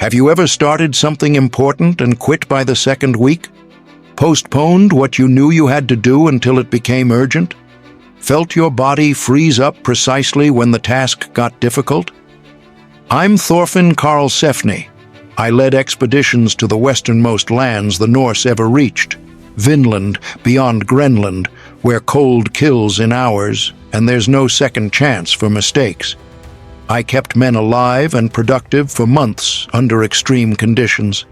Have you ever started something important and quit by the second week? Postponed what you knew you had to do until it became urgent? Felt your body freeze up precisely when the task got difficult? I'm Thorfinn Karlsefni. I led expeditions to the westernmost lands the Norse ever reached, Vinland, beyond Greenland, where cold kills in hours and there's no second chance for mistakes. I kept men alive and productive for months under extreme conditions.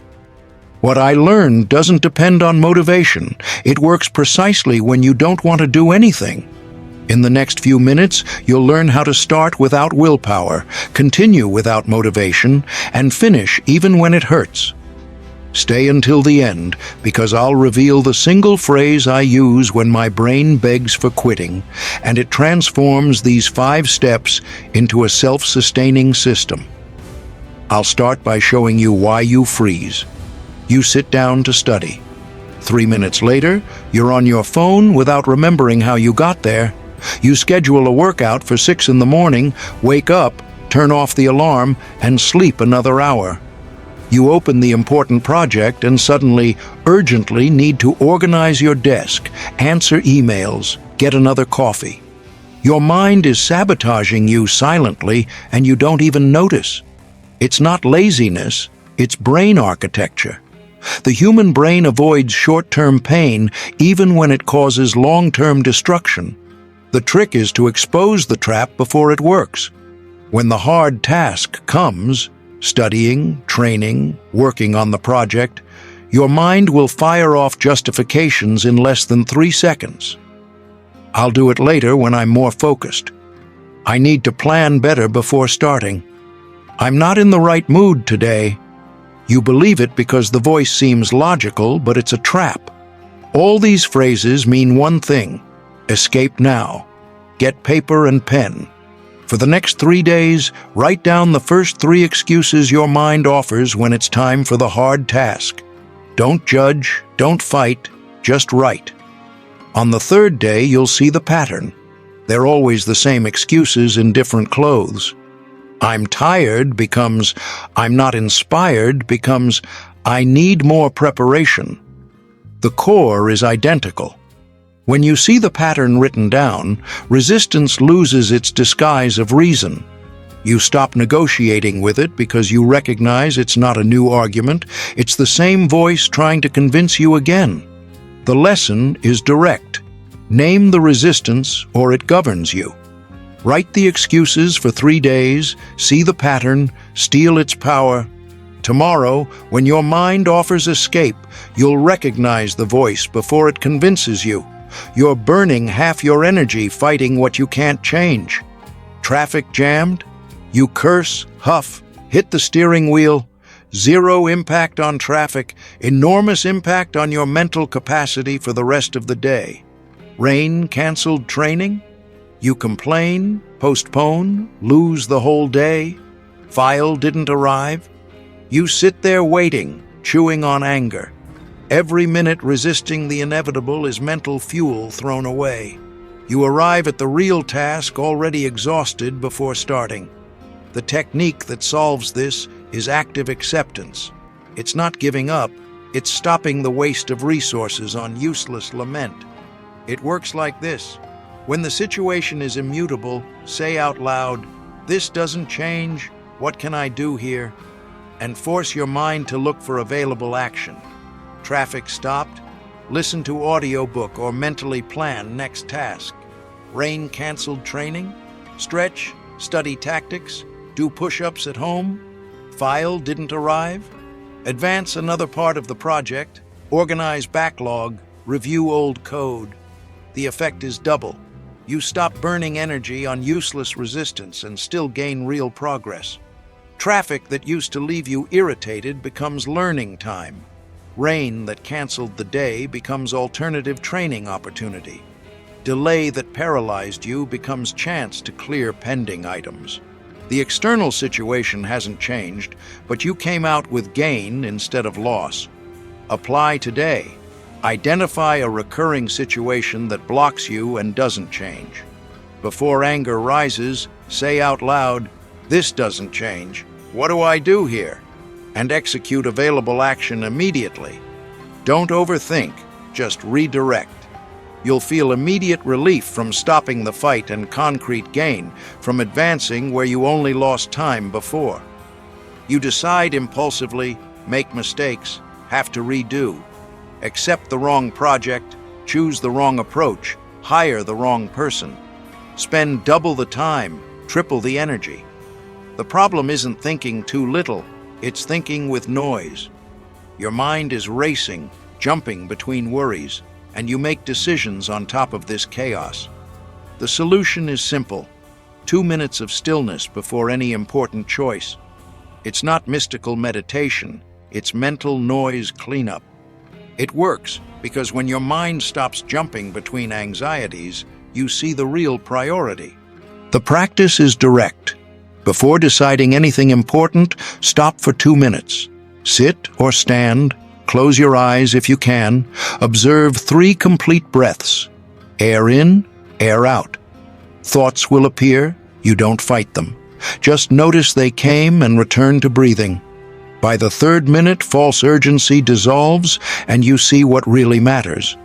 What I learned doesn't depend on motivation. It works precisely when you don't want to do anything. In the next few minutes, you'll learn how to start without willpower, continue without motivation, and finish even when it hurts. Stay until the end, because I'll reveal the single phrase I use when my brain begs for quitting, and it transforms these 5 steps into a self-sustaining system. I'll start by showing you why you freeze. You sit down to study. 3 minutes later, you're on your phone without remembering how you got there. You schedule a workout for 6 in the morning, wake up, turn off the alarm, and sleep another hour. You open the important project and suddenly, urgently need to organize your desk, answer emails, get another coffee. Your mind is sabotaging you silently and you don't even notice. It's not laziness, it's brain architecture. The human brain avoids short-term pain even when it causes long-term destruction. The trick is to expose the trap before it works. When the hard task comes, studying, training, working on the project, your mind will fire off justifications in less than 3 seconds. I'll do it later when I'm more focused. I need to plan better before starting. I'm not in the right mood today. You believe it because the voice seems logical, but it's a trap. All these phrases mean one thing: escape now. Get paper and pen. For the next 3 days, write down the first 3 excuses your mind offers when it's time for the hard task. Don't judge, don't fight, just write. On the 3rd day, you'll see the pattern. They're always the same excuses in different clothes. I'm tired becomes I'm not inspired becomes I need more preparation. The core is identical. When you see the pattern written down, resistance loses its disguise of reason. You stop negotiating with it because you recognize it's not a new argument, it's the same voice trying to convince you again. The lesson is direct. Name the resistance or it governs you. Write the excuses for 3 days, see the pattern, steal its power. Tomorrow, when your mind offers escape, you'll recognize the voice before it convinces you. You're burning half your energy fighting what you can't change. Traffic jammed? You curse, huff, hit the steering wheel. 0 impact on traffic, enormous impact on your mental capacity for the rest of the day. Rain canceled training? You complain, postpone, lose the whole day. File didn't arrive? You sit there waiting, chewing on anger. Every minute resisting the inevitable is mental fuel thrown away. You arrive at the real task already exhausted before starting. The technique that solves this is active acceptance. It's not giving up, it's stopping the waste of resources on useless lament. It works like this. When the situation is immutable, say out loud, "This doesn't change, what can I do here?" and force your mind to look for available action. Traffic stopped? Listen to audiobook or mentally plan next task. Rain canceled training? Stretch, study tactics, do push-ups at home? File didn't arrive? Advance another part of the project, organize backlog, review old code. The effect is double. You stop burning energy on useless resistance and still gain real progress. Traffic that used to leave you irritated becomes learning time. Rain that canceled the day becomes alternative training opportunity. Delay that paralyzed you becomes chance to clear pending items. The external situation hasn't changed, but you came out with gain instead of loss. Apply today. Identify a recurring situation that blocks you and doesn't change. Before anger rises, say out loud, "This doesn't change. What do I do here?" and execute available action immediately. Don't overthink, just redirect. You'll feel immediate relief from stopping the fight and concrete gain from advancing where you only lost time before. You decide impulsively, make mistakes, have to redo, accept the wrong project, choose the wrong approach, hire the wrong person, spend double the time, triple the energy. The problem isn't thinking too little, it's thinking with noise. Your mind is racing, jumping between worries, and you make decisions on top of this chaos. The solution is simple: 2 minutes of stillness before any important choice. It's not mystical meditation, it's mental noise cleanup. It works because when your mind stops jumping between anxieties, you see the real priority. The practice is direct. Before deciding anything important, stop for 2 minutes. Sit or stand, close your eyes if you can, observe 3 complete breaths. Air in, air out. Thoughts will appear, you don't fight them. Just notice they came and return to breathing. By the 3rd minute, false urgency dissolves and you see what really matters.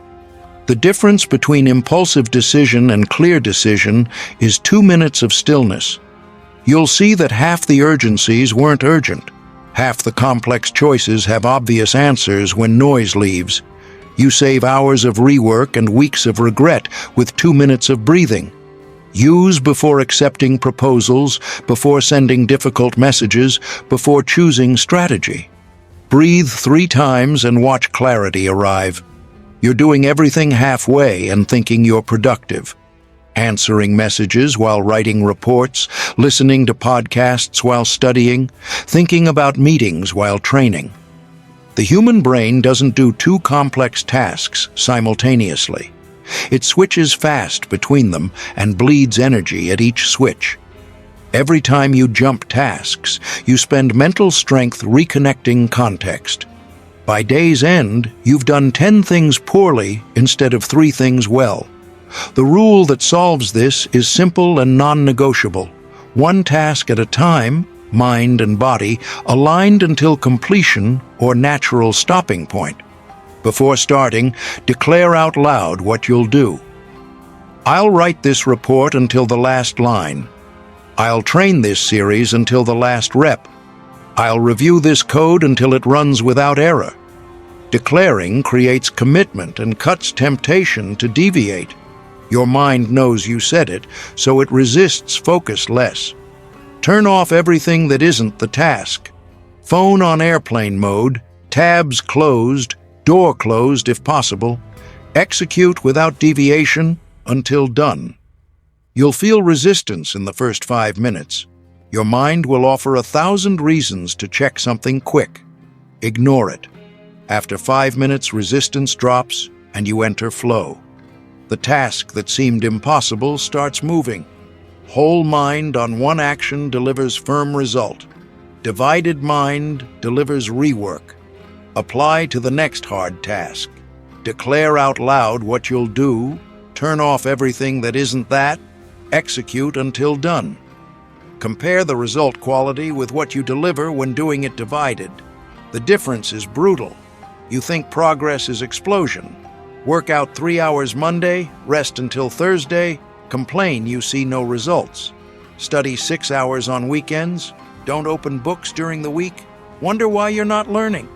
The difference between impulsive decision and clear decision is 2 minutes of stillness. You'll see that half the urgencies weren't urgent. Half the complex choices have obvious answers when noise leaves. You save hours of rework and weeks of regret with 2 minutes of breathing. Use before accepting proposals, before sending difficult messages, before choosing strategy. Breathe 3 times and watch clarity arrive. You're doing everything halfway and thinking you're productive. Answering messages while writing reports, listening to podcasts while studying, thinking about meetings while training. The human brain doesn't do 2 complex tasks simultaneously. It switches fast between them and bleeds energy at each switch. Every time you jump tasks, you spend mental strength reconnecting context. By day's end, you've done 10 things poorly instead of 3 things well. The rule that solves this is simple and non-negotiable. 1 task at a time, mind and body, aligned until completion or natural stopping point. Before starting, declare out loud what you'll do. I'll write this report until the last line. I'll train this series until the last rep. I'll review this code until it runs without error. Declaring creates commitment and cuts temptation to deviate. Your mind knows you said it, so it resists focus less. Turn off everything that isn't the task. Phone on airplane mode, tabs closed, door closed if possible. Execute without deviation until done. You'll feel resistance in the first 5 minutes. Your mind will offer 1,000 reasons to check something quick. Ignore it. After 5 minutes, resistance drops and you enter flow. The task that seemed impossible starts moving. Whole mind on one action delivers firm result. Divided mind delivers rework. Apply to the next hard task. Declare out loud what you'll do. Turn off everything that isn't that. Execute until done. Compare the result quality with what you deliver when doing it divided. The difference is brutal. You think progress is explosion. Work out 3 hours Monday, rest until Thursday, complain you see no results. Study 6 hours on weekends, don't open books during the week, wonder why you're not learning.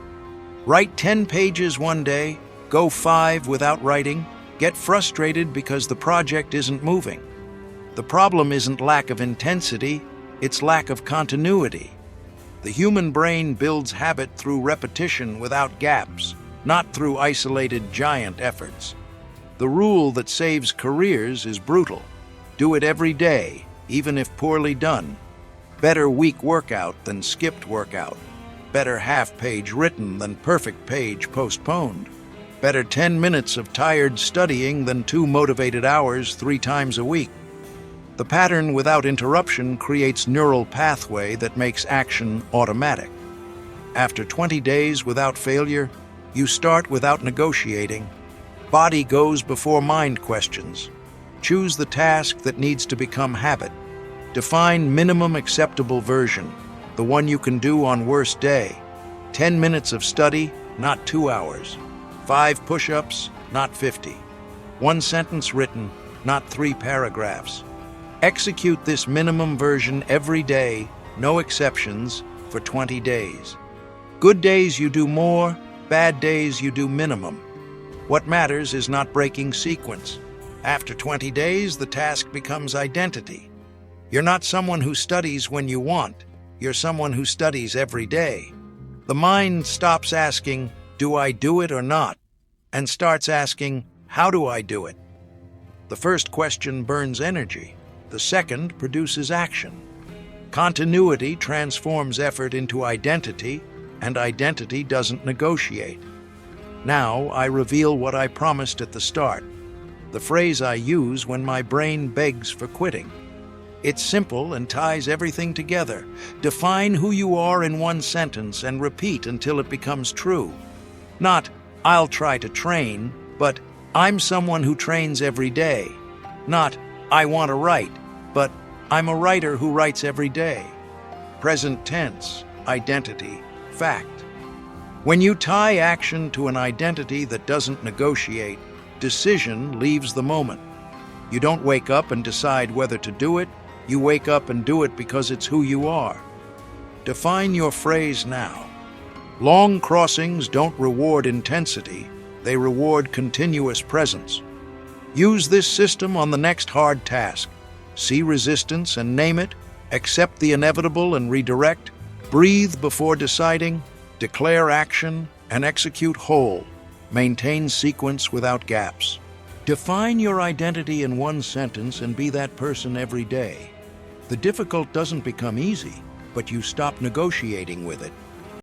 Write 10 pages one day, go 5 without writing, get frustrated because the project isn't moving. The problem isn't lack of intensity, it's lack of continuity. The human brain builds habit through repetition without gaps, not through isolated giant efforts. The rule that saves careers is brutal. Do it every day, even if poorly done. Better weak workout than skipped workout. Better half-page written than perfect page postponed. Better 10 minutes of tired studying than 2 motivated hours 3 times a week. The pattern without interruption creates neural pathway that makes action automatic. After 20 days without failure, you start without negotiating. Body goes before mind questions. Choose the task that needs to become habit. Define minimum acceptable version, the one you can do on worst day. 10 minutes of study, not 2 hours. 5 push-ups, not 50. 1 sentence written, not 3 paragraphs. Execute this minimum version every day, no exceptions, for 20 days. Good days you do more, bad days you do minimum. What matters is not breaking sequence. After 20 days, the task becomes identity. You're not someone who studies when you want. You're someone who studies every day. The mind stops asking, "Do I do it or not?" and starts asking, "How do I do it?" The first question burns energy. The second produces action. Continuity transforms effort into identity, and identity doesn't negotiate. Now I reveal what I promised at the start, the phrase I use when my brain begs for quitting. It's simple and ties everything together. Define who you are in 1 sentence and repeat until it becomes true. Not, "I'll try to train," but "I'm someone who trains every day." Not, "I want to write," but "I'm a writer who writes every day." Present tense, identity, fact. When you tie action to an identity that doesn't negotiate, decision leaves the moment. You don't wake up and decide whether to do it. You wake up and do it because it's who you are. Define your phrase now. Long crossings don't reward intensity. They reward continuous presence. Use this system on the next hard task. See resistance and name it. Accept the inevitable and redirect. Breathe before deciding. Declare action and execute whole. Maintain sequence without gaps. Define your identity in 1 sentence and be that person every day. The difficult doesn't become easy, but you stop negotiating with it.